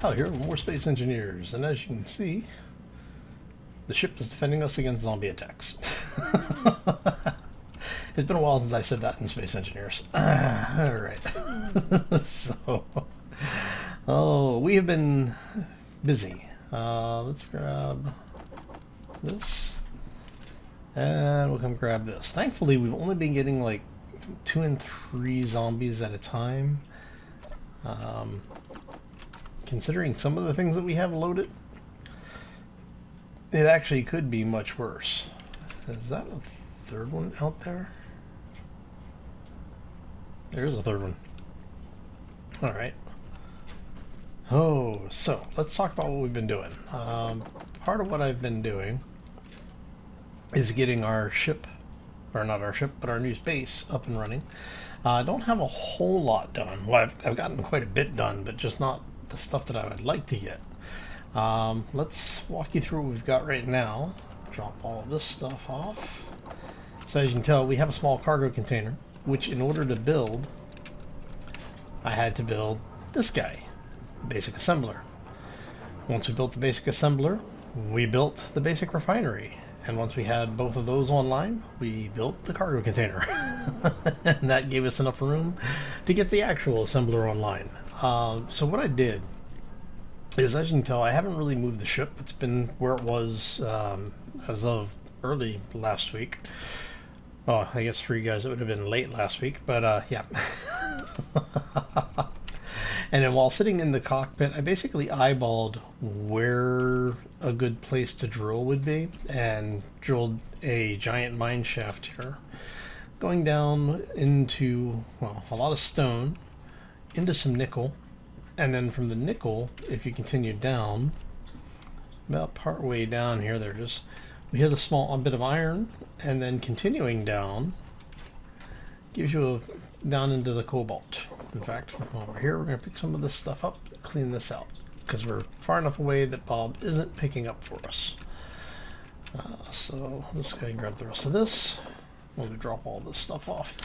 Kyle here with more Space Engineers, and as you can see, the ship is defending us against zombie attacks. It's been a while since I've said that in Space Engineers. Alright. We have been busy. Let's grab this, and we'll come grab this. Thankfully, we've only been getting like 2 and 3 zombies at a time. Considering some of the things that we have loaded, it actually could be much worse. Is that a third one out there? There is a third one. Alright. Oh, so let's talk about what we've been doing. Part of what I've been doing is getting our ship, or not our ship, but our new base up and running. I don't have a whole lot done. Well, I've gotten quite a bit done, but just not the stuff that I would like to get. Let's walk you through what we've got right now. Drop all of this stuff off. So as you can tell, we have a small cargo container, which in order to build, I had to build this guy, basic assembler. Once we built the basic assembler, we built the basic refinery. And once we had both of those online, we built the cargo container. And that gave us enough room to get the actual assembler online. So what I did is, as you can tell, I haven't really moved the ship. It's been where it was as of early last week. Oh, I guess for you guys it would have been late last week, but yeah. And then while sitting in the cockpit, I basically eyeballed where a good place to drill would be, and drilled a giant mine shaft here, going down into, well, a lot of stone, into some nickel, and then from the nickel, if you continue down, about part way down here, there it is, we hit a bit of iron, and then continuing down, gives you down into the cobalt. In fact, over here, we're going to pick some of this stuff up, clean this out, because we're far enough away that Bob isn't picking up for us. So let's go ahead and grab the rest of this. We'll drop all this stuff off.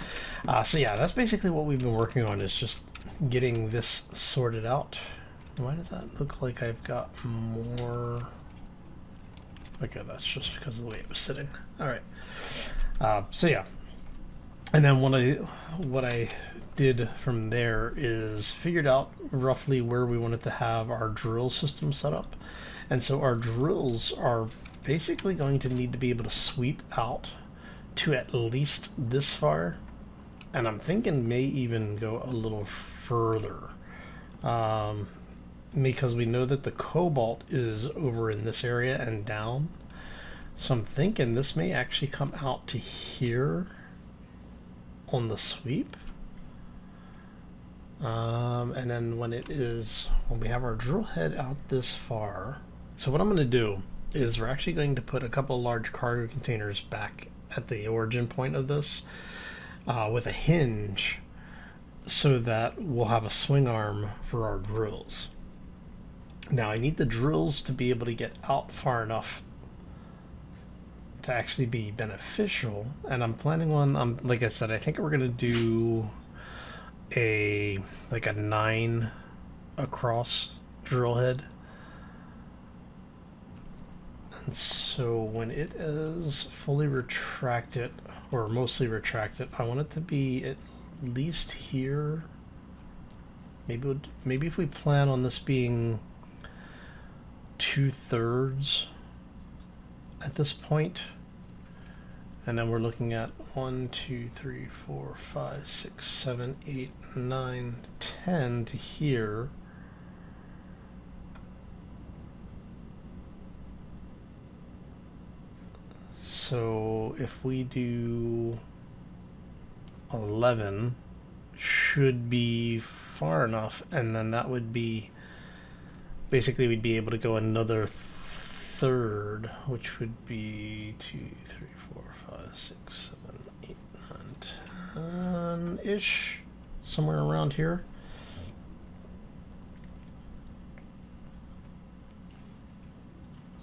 So yeah, that's basically what we've been working on, is just getting this sorted out. Why does that look like I've got more? Okay, that's just because of the way it was sitting. Alright. So yeah. And then what I did from there is figured out roughly where we wanted to have our drill system set up. And so our drills are basically going to need to be able to sweep out to at least this far. And I'm thinking may even go a little further. Because we know that the cobalt is over in this area and down. So I'm thinking this may actually come out to here on the sweep. And then when we have our drill head out this far, so what I'm going to do is we're actually going to put a couple of large cargo containers back at the origin point of this with a hinge, so that we'll have a swing arm for our drills. Now I need the drills to be able to get out far enough to actually be beneficial, and I'm planning on, like I said, I think we're going to do a 9 across drill head. And so when it is fully retracted, or mostly retracted, I want it to be at least here. Maybe if we plan on this being 2/3 at this point, and then we're looking at 1, 2, 3, 4, 5, 6, 7, 8, 9, 10 to here. So if we do 11, should be far enough, and then that would be basically, we'd be able to go another third, which would be 2, 3, 4, 5, 6, 7, 8, 9, 10 ish, somewhere around here.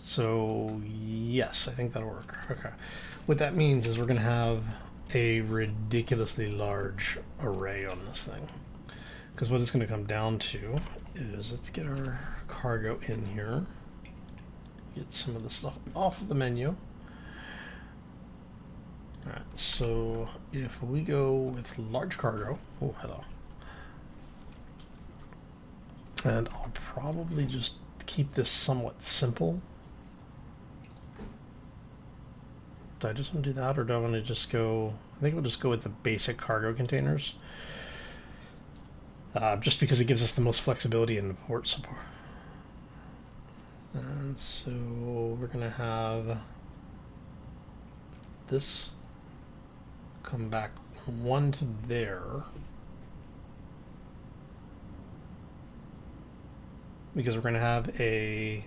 So yes, I think that'll work. Okay. What that means is we're going to have a ridiculously large array on this thing. Because what it's going to come down to is let's get our cargo in here. Get some of the stuff off of the menu. Alright, so if we go with large cargo, oh hello. And I'll probably just keep this somewhat simple. Do I just want to do that, or do I want to just go, I think we'll just go with the basic cargo containers. Just because it gives us the most flexibility in the port support. And so we're going to have this come back one to there. Because we're going to have a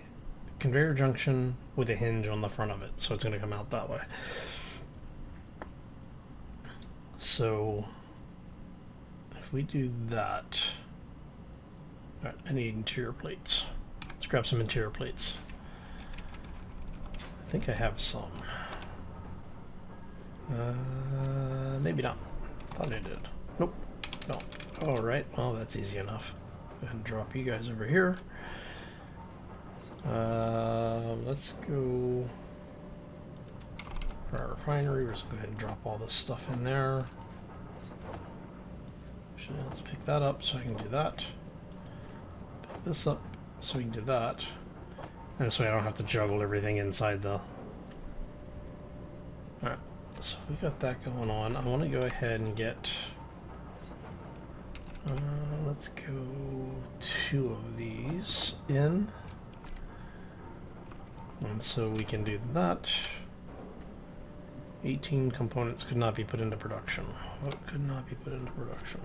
conveyor junction with a hinge on the front of it. So it's going to come out that way. So if we do that, all right, I need interior plates. Let's grab some interior plates. I think I have some. Maybe not. Thought I did. Nope. No. All right. Well, that's easy enough. Go ahead and drop you guys over here. Let's go for our refinery. We're just going to go ahead and drop all this stuff in there. Actually, let's pick that up so I can do that. Pick this up so we can do that. And this way I don't have to juggle everything inside the... Alright, so we got that going on. I want to go ahead and get... let's go 2 of these in. And so we can do that. 18 components could not be put into production. What could not be put into production?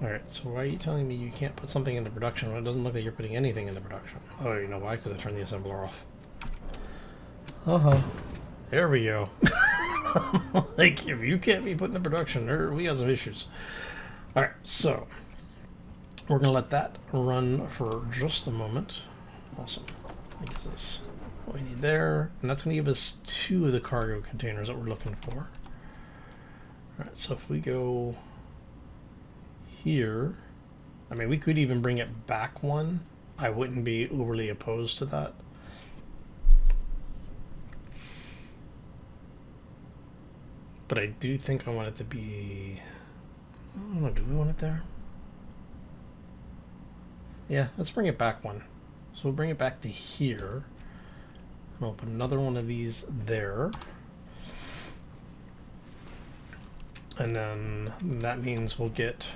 Alright, so why are you telling me you can't put something into production when it doesn't look like you're putting anything into production? Oh, you know why? Because I turned the assembler off. Uh-huh. There we go. Like, if you can't be put into production, we got some issues. Alright, so we're going to let that run for just a moment. Awesome. I guess this what we need there. And that's going to give us 2 of the cargo containers that we're looking for. Alright, so if we go... here, I mean, we could even bring it back one. I wouldn't be overly opposed to that. But I do think I want it to be, I don't know, do we want it there? Yeah, let's bring it back one. So we'll bring it back to here. And I'll put another one of these there. And then that means we'll get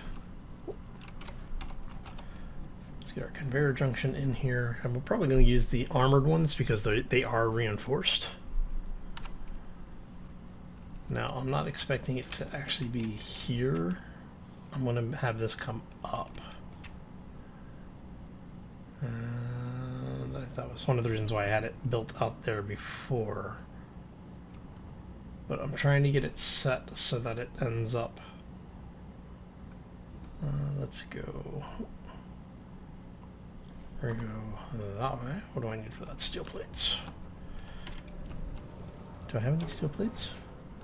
our conveyor junction in here, and we're probably going to use the armored ones because they are reinforced. Now, I'm not expecting it to actually be here. I'm going to have this come up. And that was one of the reasons why I had it built out there before. But I'm trying to get it set so that it ends up. Let's go. We're going to go that way. What do I need for that? Steel plates. Do I have any steel plates?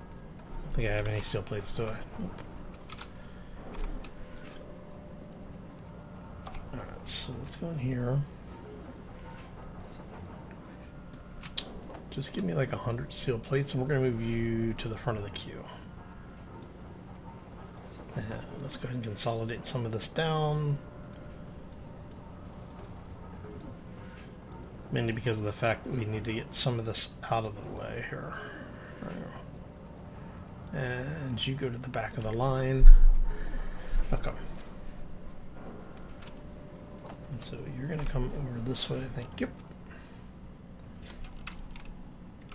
I don't think I have any steel plates, do I? Nope. Alright, so let's go in here. Just give me like 100 steel plates and we're going to move you to the front of the queue. And let's go ahead and consolidate some of this down. Mainly because of the fact that we need to get some of this out of the way here. And you go to the back of the line. Okay. And so you're going to come over this way, thank you.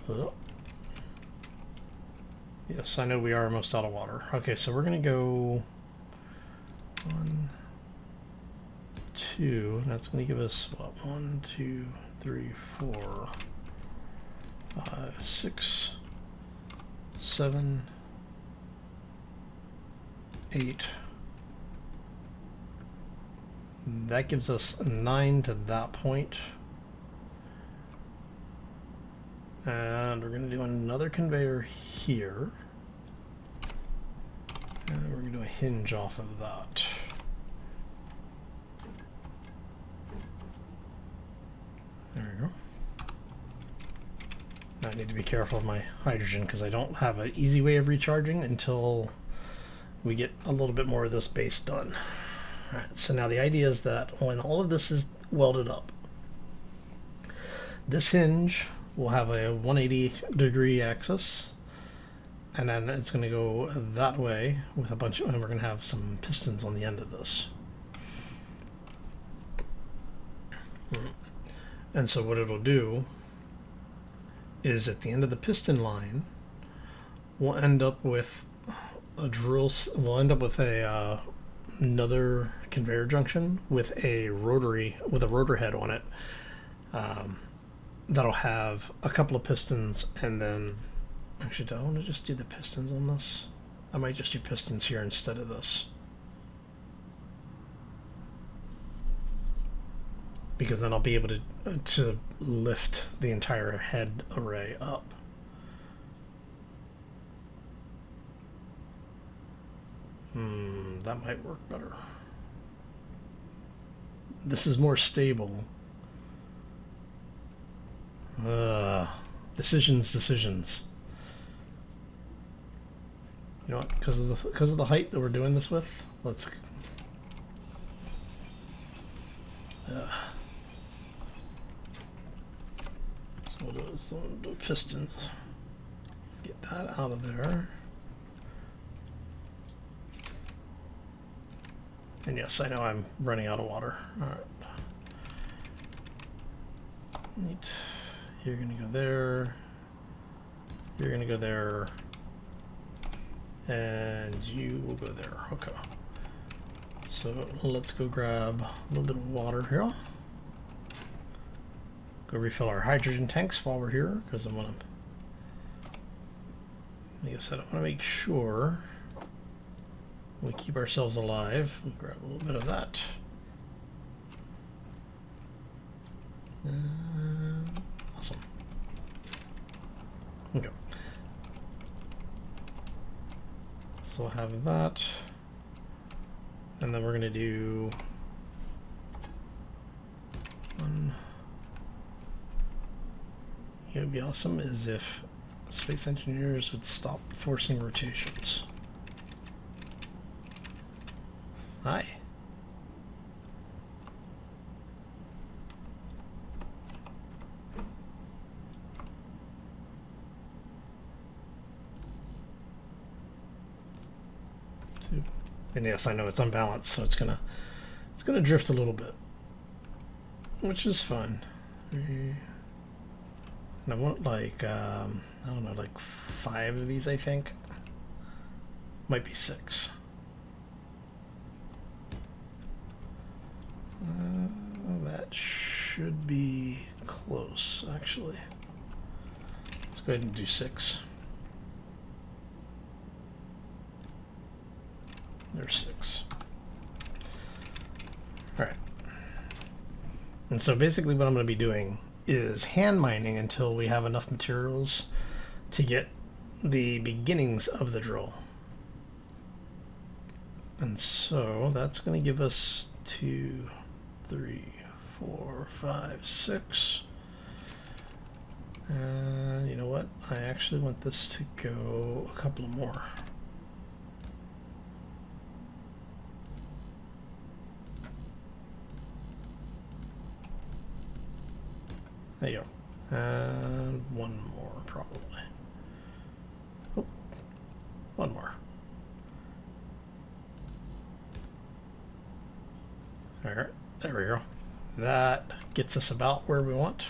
Oh. Yes, I know we are almost out of water. Okay, so we're going to go 1, 2, and that's going to give us, what, 1, 2, 3, 4, 5, 6, 7, 8. That gives us 9 to that point. And we're going to do another conveyor here. And we're going to do a hinge off of that. There we go. Now I need to be careful of my hydrogen because I don't have an easy way of recharging until we get a little bit more of this base done. Alright, so now the idea is that when all of this is welded up, this hinge will have a 180-degree axis, and then it's going to go that way with a bunch of, and we're going to have some pistons on the end of this. And so what it'll do is at the end of the piston line, we'll end up with a another conveyor junction with a rotor head on it. That'll have a couple of pistons, and then actually, do I want to just do the pistons on this? I might just do pistons here instead of this, because then I'll be able to lift the entire head array up. That might work better. This is more stable. Decisions. You know what? Because of the height that we're doing this with, let's. So we'll do pistons. Get that out of there. And yes, I know I'm running out of water. All right. Neat. You're gonna go there. You're gonna go there. And you will go there. Okay. So let's go grab a little bit of water here. Go refill our hydrogen tanks while we're here, because I'm gonna. Like I said, I want to make sure we keep ourselves alive. We'll grab a little bit of that. Awesome. Okay. So we'll have that. And then we're going to do one. It would be awesome is if space engineers would stop forcing rotations. Hi. Two. And yes, I know it's unbalanced, so it's gonna drift a little bit, which is fun. And I want like I don't know, like 5 of these, I think. Might be 6. That should be close, actually. Let's go ahead and do 6. There's 6. All right. And so basically what I'm going to be doing is hand mining until we have enough materials to get the beginnings of the drill. And so that's going to give us 2, 3, 4, 5, 6. And you know what? I actually want this to go a couple more. There you go. And one more, probably. Oh, one more. All right, there we go. That gets us about where we want.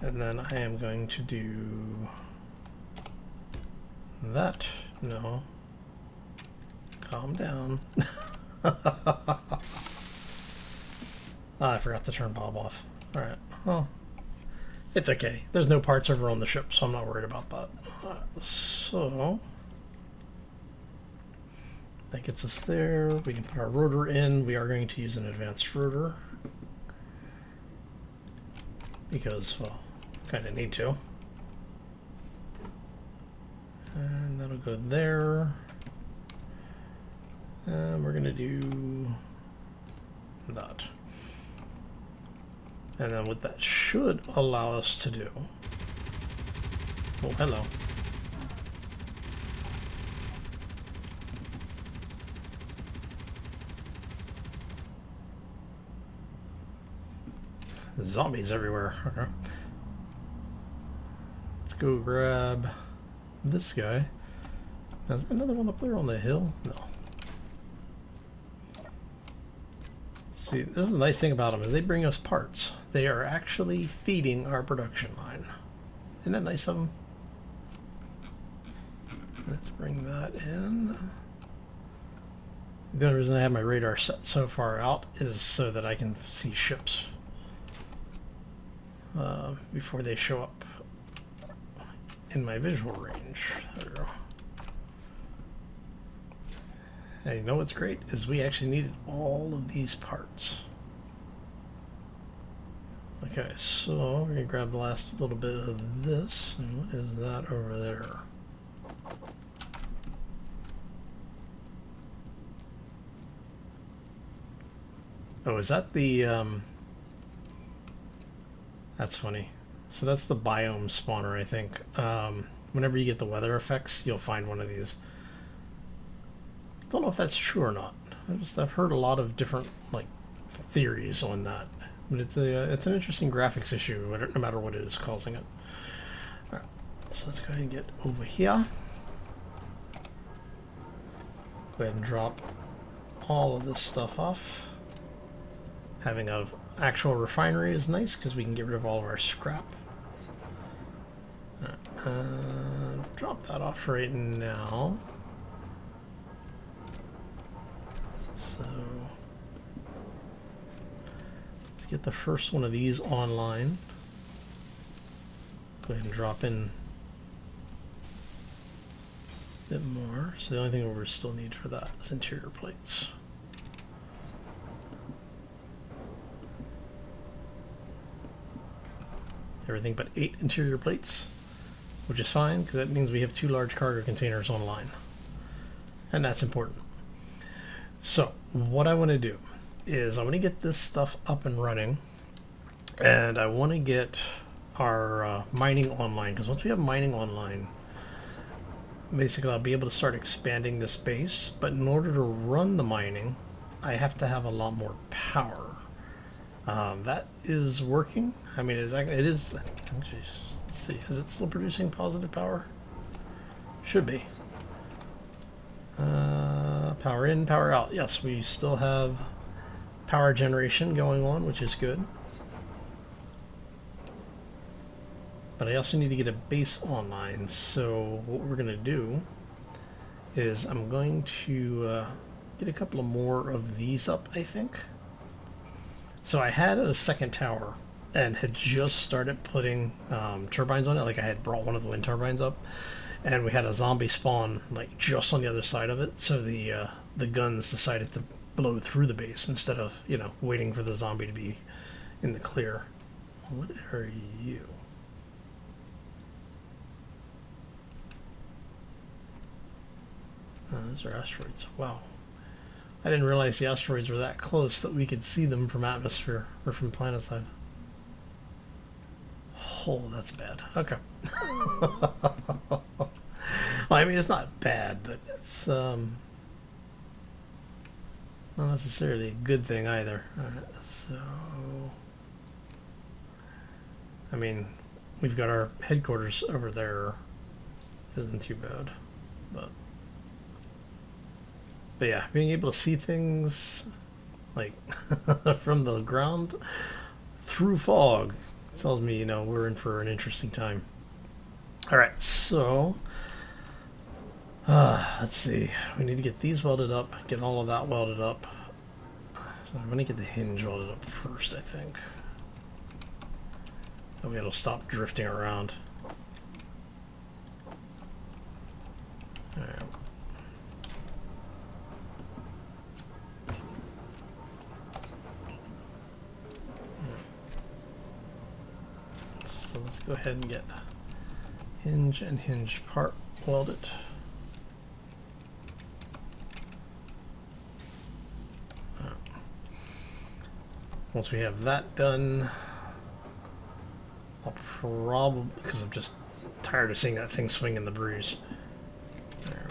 And then I am going to do that. No. Calm down. I forgot to turn Bob off. All right. Well, it's okay. There's no parts over on the ship, so I'm not worried about that. So That gets us there. We can put our rotor in. We are going to use an advanced rotor because, well, kind of need to. And that'll go there. And we're going to do that. And then what that should allow us to do... Oh, hello. Zombies everywhere. Okay. Let's go grab this guy. Now, is there another one up there on the hill? No. See, this is the nice thing about them, is they bring us parts. They are actually feeding our production line. Isn't that nice of them? Let's bring that in. The only reason I have my radar set so far out is so that I can see ships before they show up in my visual range. There we go. And you know what's great is we actually needed all of these parts. Okay, so we're going to grab the last little bit of this. And what is that over there? Oh, is that the... That's funny. So that's the biome spawner, I think. Whenever you get the weather effects, you'll find one of these. Don't know if that's true or not. I've heard a lot of different theories on that, but it's an interesting graphics issue, no matter what it is causing it. All right, so let's go ahead and get over here. Go ahead and drop all of this stuff off. Having an actual refinery is nice because we can get rid of all of our scrap. Drop that off right now. So let's get the first one of these online. Go ahead and drop in a bit more. So the only thing we still need for that is interior plates. Everything but 8 interior plates, which is fine because that means we have 2 large cargo containers online, and that's important. So what I want to do is I want to get this stuff up and running, and I want to get our mining online, because once we have mining online, basically I'll be able to start expanding this base. But in order to run the mining, I have to have a lot more power. That is working. I mean, it is. Actually, let's see. Is it still producing positive power? Should be. Power in, power out. Yes, we still have power generation going on, which is good. But I also need to get a base online. So what we're going to do is I'm going to get a couple of more of these up, I think. So I had a second tower and had just started putting turbines on it. Like I had brought one of the wind turbines up, and we had a zombie spawn just on the other side of it. So the guns decided to blow through the base instead of waiting for the zombie to be in the clear. What are you? Those are asteroids. Wow. I didn't realize the asteroids were that close that we could see them from atmosphere or from planet side. Oh, that's bad. Okay. Well, I mean, it's not bad, but it's not necessarily a good thing either. Alright, so I mean, we've got our headquarters over there. Isn't too bad, but yeah, being able to see things from the ground through fog tells me, we're in for an interesting time. All right, so let's see. We need to get these welded up, get all of that welded up. So I'm going to get the hinge welded up first, I think. That way it'll stop drifting around. All right. go ahead and get hinge and hinge part welded. Once we have that done, I'll probably, because I'm just tired of seeing that thing swing in the breeze. There.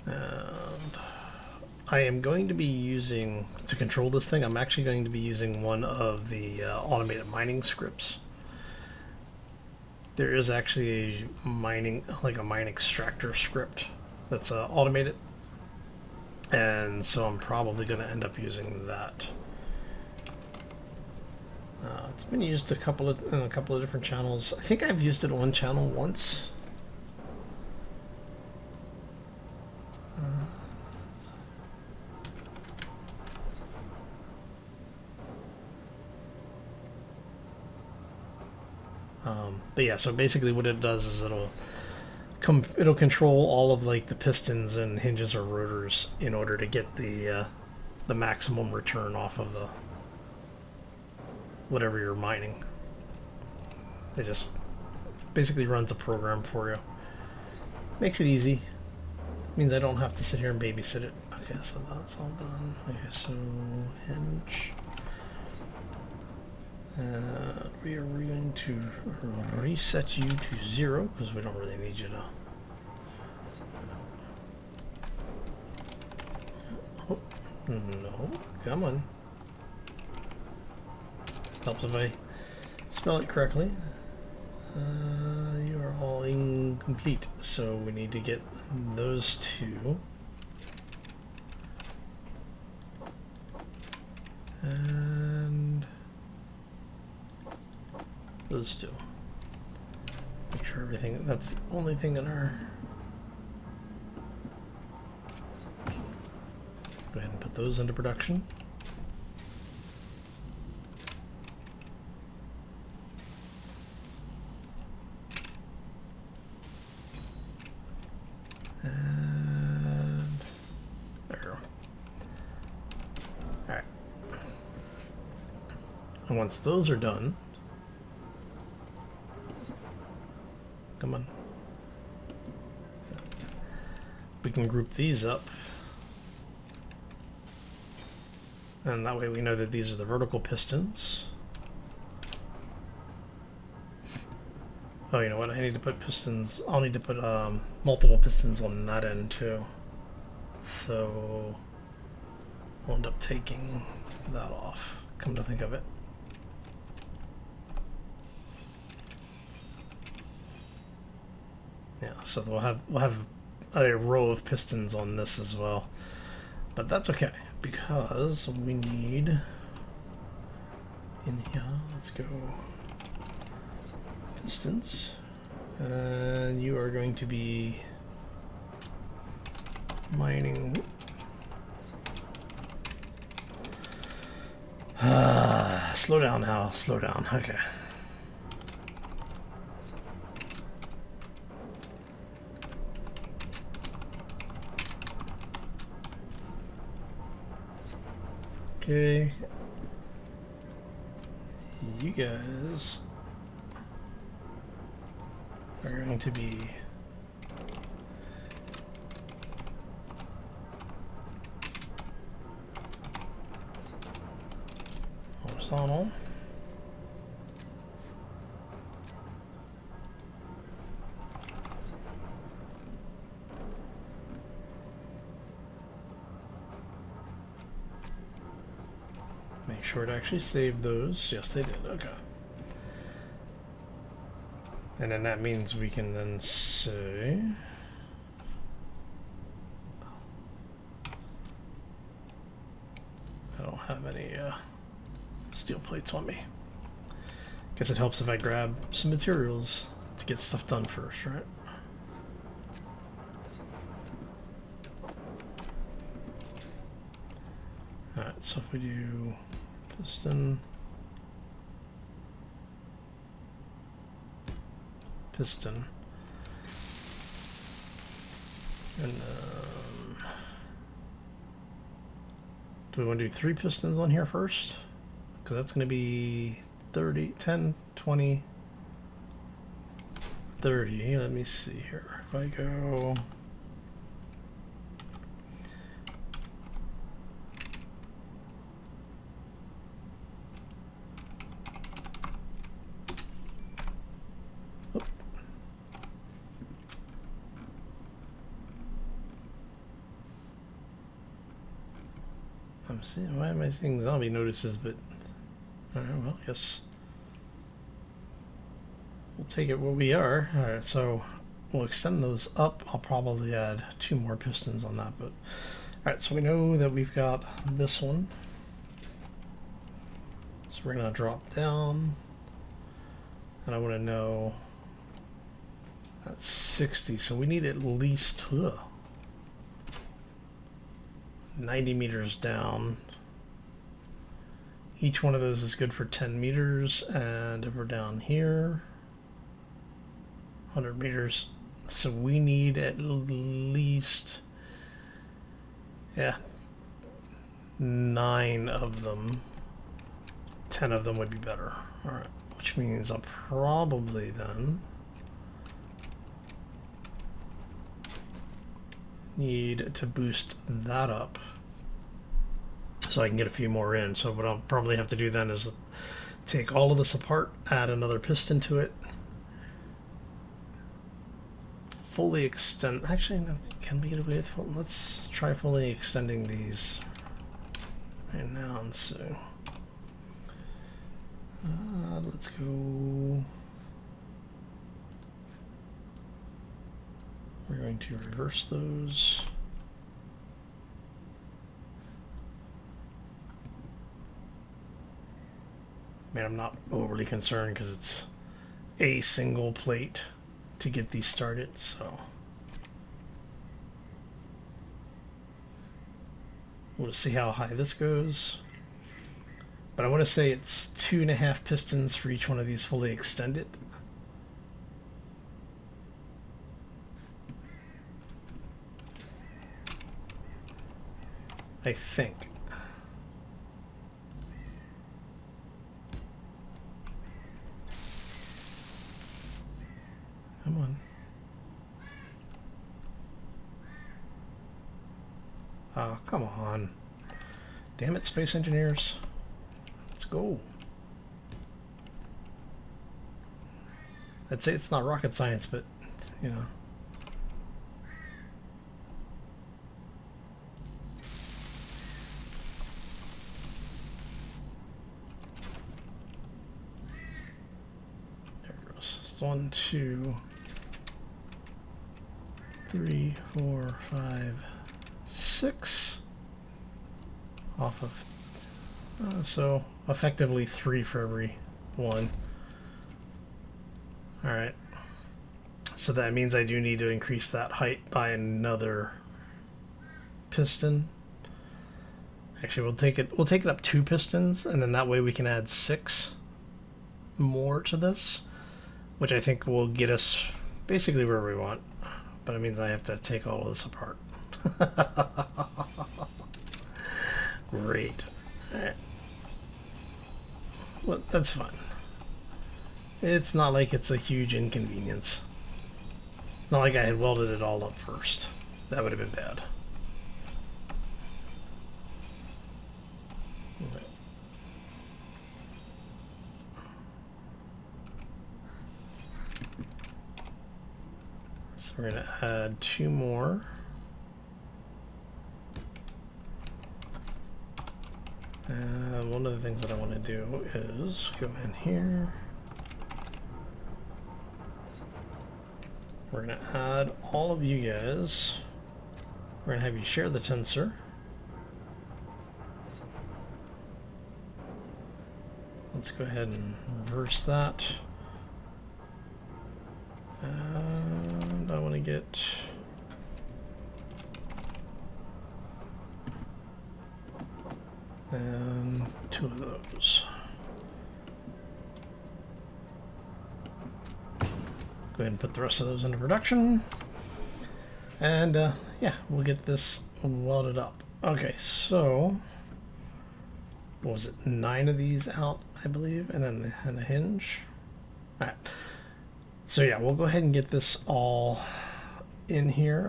And I am going to be using, to control this thing, I'm actually going to be using one of the automated mining scripts. There is actually a mining, like a mine extractor script that's automated. And so I'm probably going to end up using that. It's been used in a couple of different channels. I think I've used it on one channel once. But yeah, so basically what it does is it'll control all of like the pistons and hinges or rotors in order to get the maximum return off of the whatever you're mining. It just basically runs a program for you. Makes it easy. Means I don't have to sit here and babysit it. Okay, so that's all done. Okay, so hinge. We are going to reset you to 0 because we don't really need you to. Oh, no, come on. Helps if I spell it correctly. You are all incomplete, so we need to get those two. And those two. Make sure everything, that's the only thing in our... Go ahead and put those into production. And there we go. Alright. And once those are done, come on, we can group these up, and that way we know that these are the vertical pistons. Oh, you know what? I need to put pistons. I'll need to put multiple pistons on that end too. So I'll end up taking that off. Come to think of it. Yeah, so we'll have a row of pistons on this as well, but that's okay because we need in here. Let's go pistons, and you are going to be mining. Slow down, Hal. Slow down. Okay. Okay, you guys are going to be horizontal. Make sure to actually save those. Yes, they did. Okay. And then that means we can then say... I don't have any steel plates on me. Guess it helps if I grab some materials to get stuff done first, right? Alright, so if we do piston, piston, and do we want to do 3 pistons on here first? Because that's going to be 30, 10, 20, 30. Let me see here. If I go... I'm seeing, why am I seeing zombie notices, but alright, well, yes. We'll take it where we are. Alright, so we'll extend those up. I'll probably add 2 more pistons on that, but alright, so we know that we've got this one. So we're gonna drop down, and I want to know that's 60, so we need at least 90 meters down. Each one of those is good for 10 meters, and if we're down here, 100 meters. So we need at least, 9 of them. 10 of them would be better. Alright, which means I'll probably then need to boost that up so I can get a few more in. So what I'll probably have to do then is take all of this apart, add another piston to it, fully extend. Actually, no, can we get away with full? Let's try fully extending these right now and see. Let's go. We're going to reverse those. I mean, I'm not overly concerned because it's a single plate to get these started, so we'll see how high this goes. But I want to say it's 2.5 pistons for each one of these fully extended. I think. Come on. Oh, come on. Damn it, space engineers. Let's go. I'd say it's not rocket science, but, you know. There it goes. It's 1, 2, 3, 4, 5, 6. Off of... so effectively 3 for every one. Alright. So that means I do need to increase that height by another piston. Actually, we'll take it up 2 pistons, and then that way we can add 6 more to this, which I think will get us basically where we want. But it means I have to take all of this apart. Great. Alright. Well, that's fine. It's not like it's a huge inconvenience. It's not like I had welded it all up first. That would have been bad. Okay. So we're going to add 2 more. And one of the things that I want to do is go in here. We're going to add all of you guys. We're going to have you share the tensor. Let's go ahead and reverse that. And I want to get... and 2 of those. Go ahead and put the rest of those into production. And yeah, we'll get this welded up. Okay, so what was it, 9 of these out, I believe, and then a hinge. All right. So yeah, we'll go ahead and get this all in here.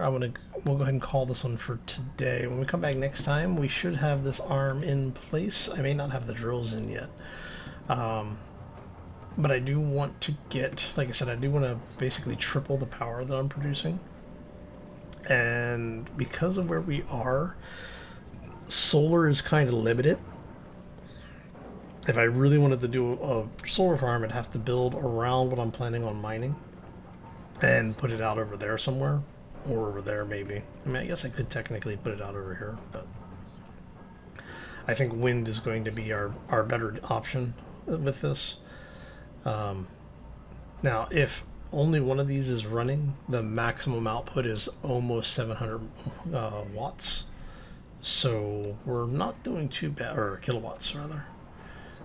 We'll go ahead and call this one for today. When we come back next time, we should have this arm in place. I may not have the drills in yet. But I do want to get, like I said, I do want to basically triple the power that I'm producing. And because of where we are, solar is kind of limited. If I really wanted to do a solar farm, I'd have to build around what I'm planning on mining and put it out over there somewhere, or over there maybe. I mean, I guess I could technically put it out over here, but I think wind is going to be our better option with this. Now, if only one of these is running, the maximum output is almost 700 watts. So we're not doing too bad, or kilowatts rather.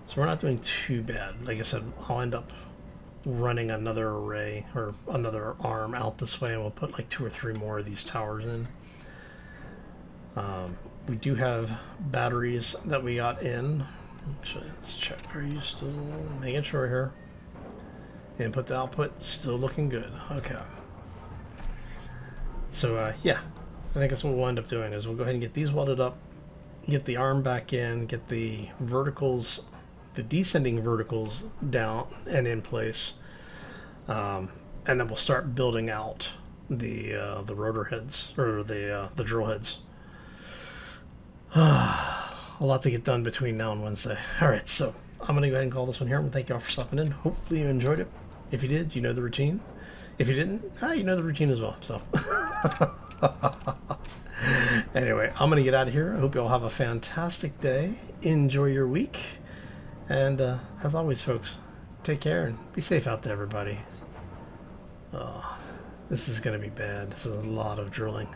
So we're not doing too bad. Like I said, I'll end up running another array or another arm out this way, and we'll put like 2 or 3 more of these towers in. We do have batteries that we got in. Actually, let's check. Are you still making sure here? Input to output, still looking good. Okay. So yeah, I think that's what we'll end up doing is we'll go ahead and get these welded up, get the arm back in, get the verticals, the descending verticals down and in place, and then we'll start building out the rotor heads, or the drill heads. A lot to get done between now and Wednesday. All right, so I'm gonna go ahead and call this one here. I'm gonna thank y'all for stopping in. Hopefully you enjoyed it. If you did, you know the routine. If you didn't, you know the routine as well. So anyway, I'm gonna get out of here. I hope you all have a fantastic day. Enjoy your week, and as always, folks, take care and be safe out there, everybody. This is gonna be bad. This is a lot of drilling.